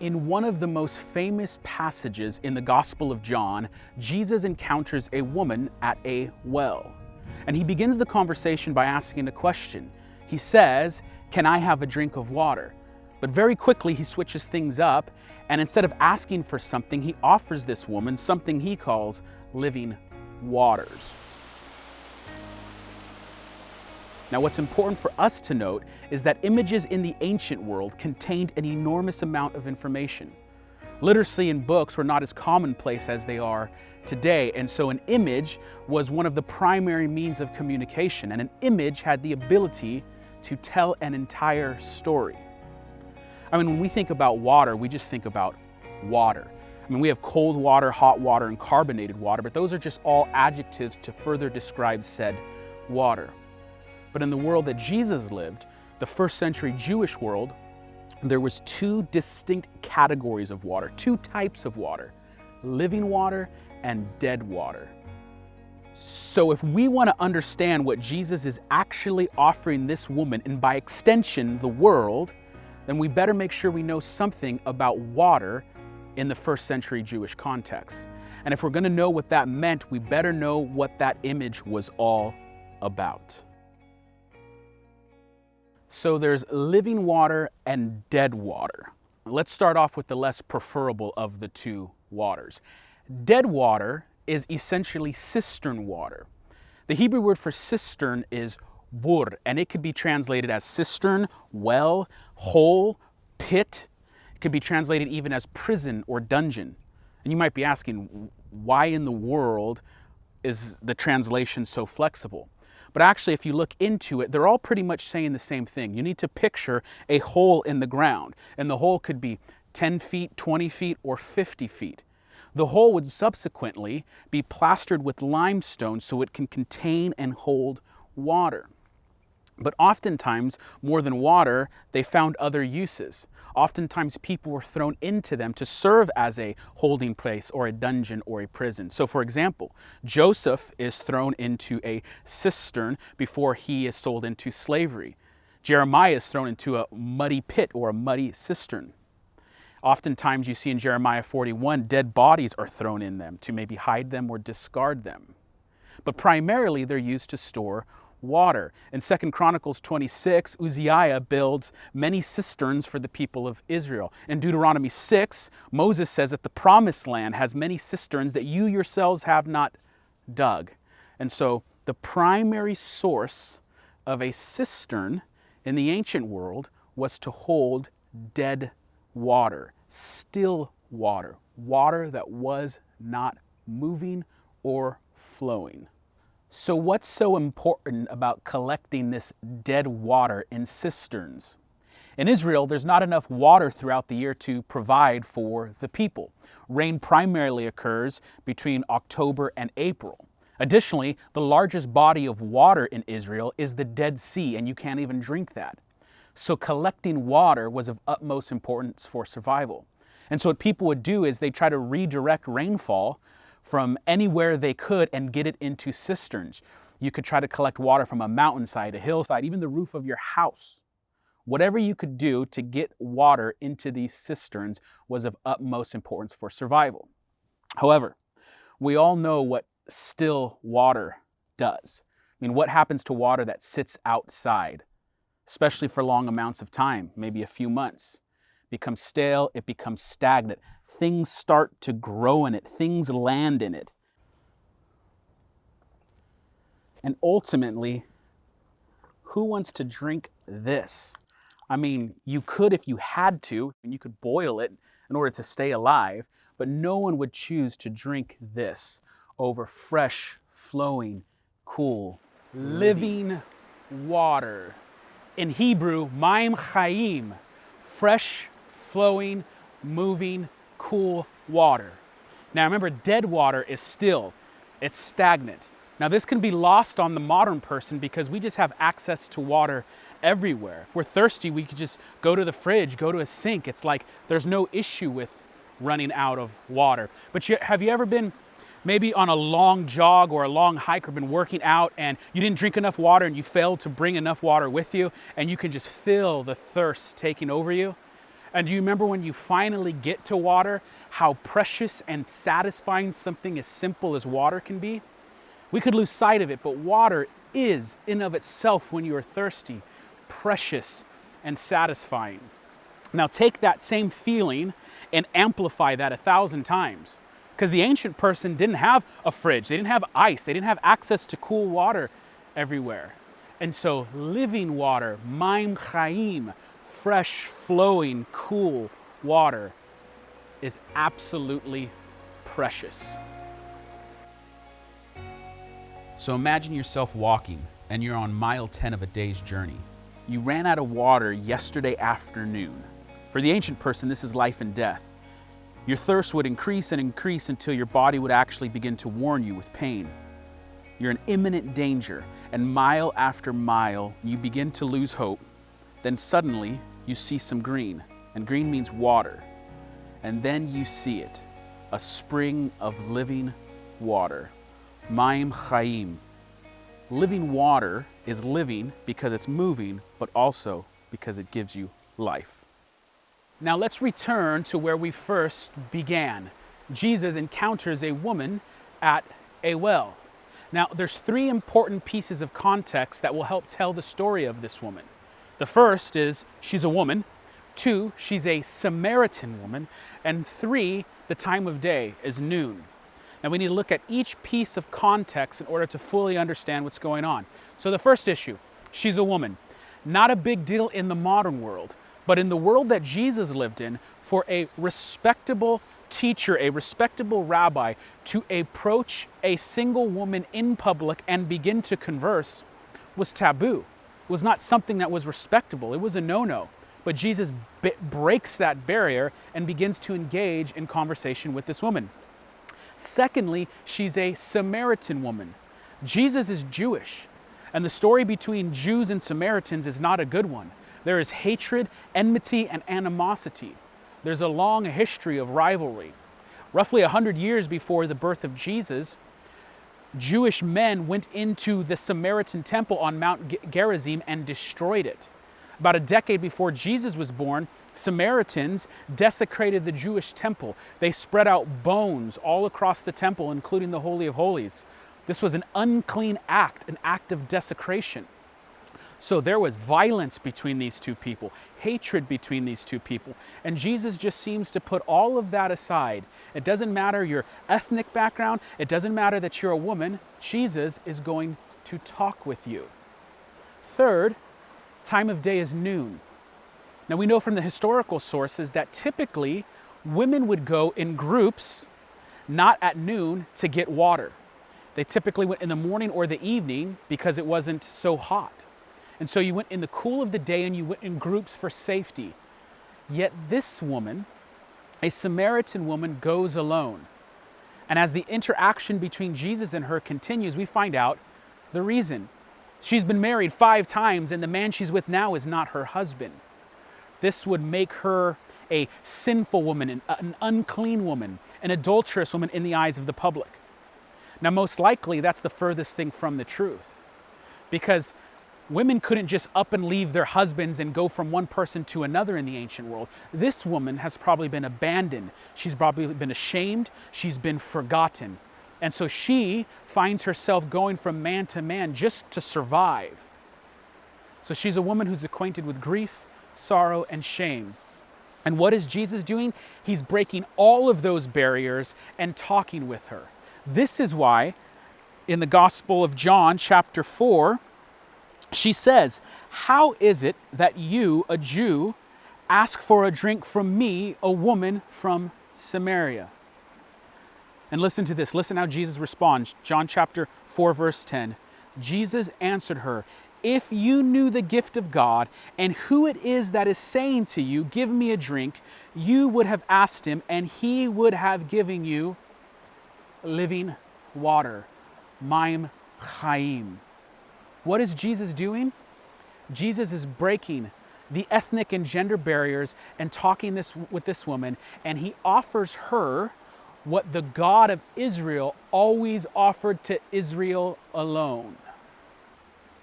In one of the most famous passages in the Gospel of John, Jesus encounters a woman at a well. And he begins the conversation by asking a question. He says, "Can I have a drink of water?" But very quickly he switches things up, and instead of asking for something, he offers this woman something he calls living waters. Now, what's important for us to note is that images in the ancient world contained an enormous amount of information. Literacy in books were not as commonplace as they are today, and so an image was one of the primary means of communication, and an image had the ability to tell an entire story. I mean, when we think about water, we just think about water. I mean, we have cold water, hot water, and carbonated water, but those are just all adjectives to further describe said water. But in the world that Jesus lived, the first century Jewish world, there was two distinct categories of water, two types of water, living water and dead water. So if we want to understand what Jesus is actually offering this woman, and by extension the world, then we better make sure we know something about water in the first century Jewish context. And if we're going to know what that meant, we better know what that image was all about. So there's living water and dead water. Let's start off with the less preferable of the two waters. Dead water is essentially cistern water. The Hebrew word for cistern is bur, and it could be translated as cistern, well, hole, pit. It could be translated even as prison or dungeon. And you might be asking, why in the world is the translation so flexible? But actually, if you look into it, they're all pretty much saying the same thing. You need to picture a hole in the ground, and the hole could be 10 feet, 20 feet, or 50 feet. The hole would subsequently be plastered with limestone so it can contain and hold water. But oftentimes, more than water, they found other uses. Oftentimes people were thrown into them to serve as a holding place or a dungeon or a prison. So for example, Joseph is thrown into a cistern before he is sold into slavery. Jeremiah is thrown into a muddy pit or a muddy cistern. Oftentimes you see in Jeremiah 41, dead bodies are thrown in them to maybe hide them or discard them. But primarily they're used to store water. In 2 Chronicles 26, Uzziah builds many cisterns for the people of Israel. In Deuteronomy 6, Moses says that the promised land has many cisterns that you yourselves have not dug. And so the primary source of a cistern in the ancient world was to hold dead water, still water, water that was not moving or flowing. So what's so important about collecting this dead water in cisterns? In Israel, there's not enough water throughout the year to provide for the people. Rain primarily occurs between October and April. Additionally, the largest body of water in Israel is the Dead Sea, and you can't even drink that. So collecting water was of utmost importance for survival. And so what people would do is they try to redirect rainfall from anywhere they could and get it into cisterns. You could try to collect water from a mountainside, a hillside, even the roof of your house. Whatever you could do to get water into these cisterns was of utmost importance for survival. However, we all know what still water does. I mean, what happens to water that sits outside, especially for long amounts of time, maybe a few months? It becomes stale, it becomes stagnant. Things start to grow in it. Things land in it. And ultimately, who wants to drink this? I mean, you could if you had to, and you could boil it in order to stay alive, but no one would choose to drink this over fresh, flowing, cool, living water. In Hebrew, Maim Chaim, fresh, flowing, moving, cool water. Now remember, dead water is still, it's stagnant. Now this can be lost on the modern person because we just have access to water everywhere. If we're thirsty, we could just go to the fridge, go to a sink. It's like there's no issue with running out of water. But have you ever been maybe on a long jog or a long hike or been working out and you didn't drink enough water and you failed to bring enough water with you and you can just feel the thirst taking over you? And do you remember when you finally get to water, how precious and satisfying something as simple as water can be? We could lose sight of it, but water is, in of itself, when you are thirsty, precious and satisfying. Now take that same feeling and amplify that 1,000 times. Because the ancient person didn't have a fridge, they didn't have ice, they didn't have access to cool water everywhere. And so living water, Maim Chaim, fresh, flowing, cool water, is absolutely precious. So imagine yourself walking and you're on mile 10 of a day's journey. You ran out of water yesterday afternoon. For the ancient person, this is life and death. Your thirst would increase and increase until your body would actually begin to warn you with pain. You're in imminent danger, and mile after mile, you begin to lose hope. Then suddenly, you see some green, and green means water. And then you see it, a spring of living water. Maim Chaim. Living water is living because it's moving, but also because it gives you life. Now let's return to where we first began. Jesus encounters a woman at a well. Now there's 3 important pieces of context that will help tell the story of this woman. The first is she's a woman. 2, she's a Samaritan woman. And 3, the time of day is noon. Now we need to look at each piece of context in order to fully understand what's going on. So the first issue, she's a woman. Not a big deal in the modern world. But in the world that Jesus lived in, for a respectable teacher, a respectable rabbi, to approach a single woman in public and begin to converse was taboo. It was not something that was respectable. It was a no-no. But Jesus breaks that barrier and begins to engage in conversation with this woman. Secondly, she's a Samaritan woman. Jesus is Jewish, and the story between Jews and Samaritans is not a good one. There is hatred, enmity, and animosity. There's a long history of rivalry. Roughly 100 years before the birth of Jesus, Jewish men went into the Samaritan temple on Mount Gerizim and destroyed it. About a decade before Jesus was born, Samaritans desecrated the Jewish temple. They spread out bones all across the temple, including the Holy of Holies. This was an unclean act, an act of desecration. So there was violence between these two people, hatred between these two people. And Jesus just seems to put all of that aside. It doesn't matter your ethnic background. It doesn't matter that you're a woman. Jesus is going to talk with you. Third, time of day is noon. Now we know from the historical sources that typically women would go in groups, not at noon, to get water. They typically went in the morning or the evening because it wasn't so hot. And so you went in the cool of the day and you went in groups for safety. Yet this woman, a Samaritan woman, goes alone. And as the interaction between Jesus and her continues, we find out the reason. She's been married 5 times and the man she's with now is not her husband. This would make her a sinful woman, an unclean woman, an adulterous woman in the eyes of the public. Now, most likely, that's the furthest thing from the truth. Because women couldn't just up and leave their husbands and go from one person to another in the ancient world. This woman has probably been abandoned. She's probably been ashamed. She's been forgotten. And so she finds herself going from man to man just to survive. So she's a woman who's acquainted with grief, sorrow, and shame. And what is Jesus doing? He's breaking all of those barriers and talking with her. This is why in the Gospel of John, chapter 4, she says, "How is it that you, a Jew, ask for a drink from me, a woman from Samaria?" And listen to this. Listen how Jesus responds. John chapter 4, verse 10. Jesus answered her, "If you knew the gift of God and who it is that is saying to you, 'Give me a drink,' you would have asked him and he would have given you living water." Maim Chaim. What is Jesus doing? Jesus is breaking the ethnic and gender barriers and talking with this woman, and he offers her what the God of Israel always offered to Israel alone.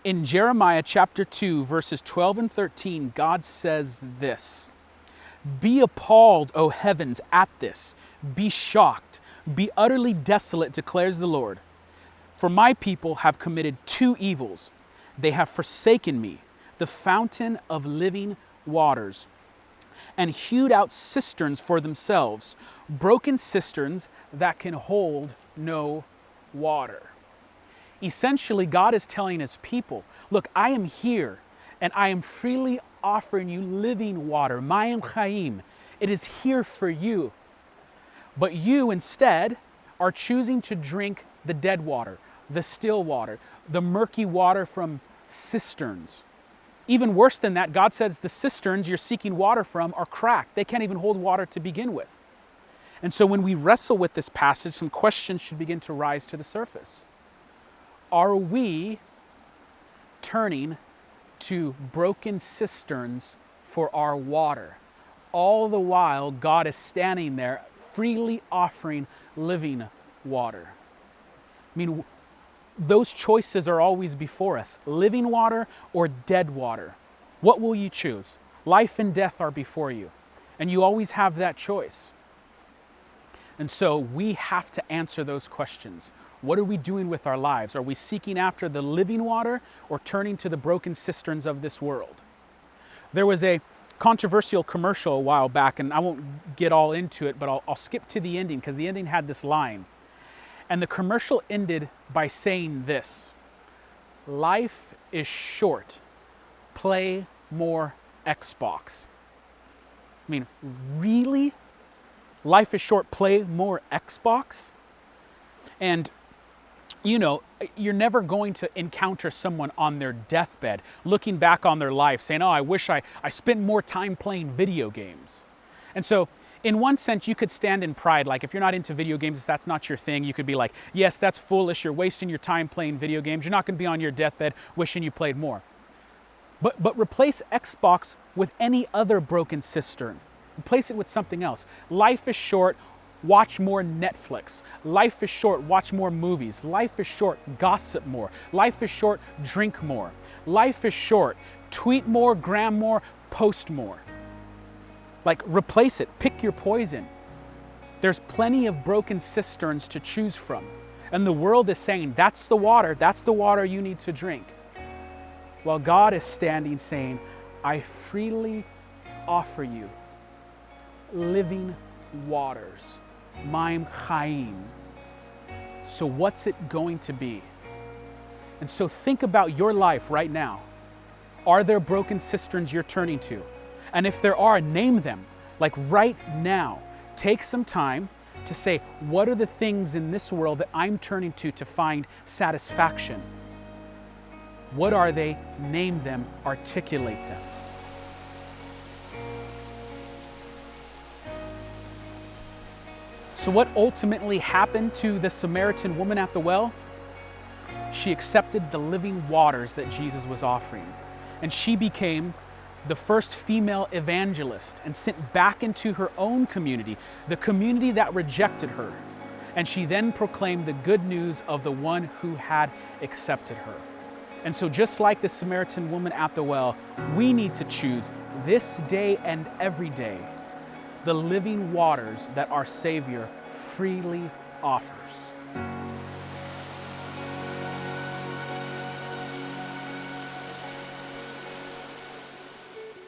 In Jeremiah chapter 2, verses 12 and 13, God says this, Be appalled, O heavens, at this. Be shocked. Be utterly desolate, declares the Lord. For my people have committed two evils. They have forsaken me, the fountain of living waters, and hewed out cisterns for themselves, broken cisterns that can hold no water. Essentially, God is telling his people, look, I am here and I am freely offering you living water, Mayim Chaim. It is here for you. But you instead are choosing to drink the dead water, the still water, the murky water from cisterns. Even worse than that, God says the cisterns you're seeking water from are cracked. They can't even hold water to begin with. And so when we wrestle with this passage, some questions should begin to rise to the surface. Are we turning to broken cisterns for our water? All the while, God is standing there freely offering living water. I mean, those choices are always before us, living water or dead water. What will you choose? Life and death are before you, and you always have that choice. And so we have to answer those questions. What are we doing with our lives? Are we seeking after the living water or turning to the broken cisterns of this world? There was a controversial commercial a while back, and I won't get all into it, but I'll skip to the ending because the ending had this line. And the commercial ended by saying this: life is short, play more Xbox. I mean, really? Life is short, play more Xbox? And you know, you're never going to encounter someone on their deathbed looking back on their life saying, oh, I wish I spent more time playing video games. And so in one sense, you could stand in pride. Like if you're not into video games, if that's not your thing, you could be like, yes, that's foolish. You're wasting your time playing video games. You're not going to be on your deathbed wishing you played more. But replace Xbox with any other broken cistern. Replace it with something else. Life is short. Watch more Netflix. Life is short. Watch more movies. Life is short. Gossip more. Life is short. Drink more. Life is short. Tweet more, gram more, post more. Like replace it. Pick your poison. There's plenty of broken cisterns to choose from. And the world is saying, that's the water you need to drink. While God is standing saying, I freely offer you living waters. Mayim Chaim. So what's it going to be? And so think about your life right now. Are there broken cisterns you're turning to? And if there are, name them. Like right now, take some time to say, what are the things in this world that I'm turning to find satisfaction? What are they? Name them, articulate them. So what ultimately happened to the Samaritan woman at the well? She accepted the living waters that Jesus was offering. And she became the first female evangelist and sent back into her own community, the community that rejected her. And she then proclaimed the good news of the one who had accepted her. And so just like the Samaritan woman at the well, we need to choose this day and every day the living waters that our Savior freely offers.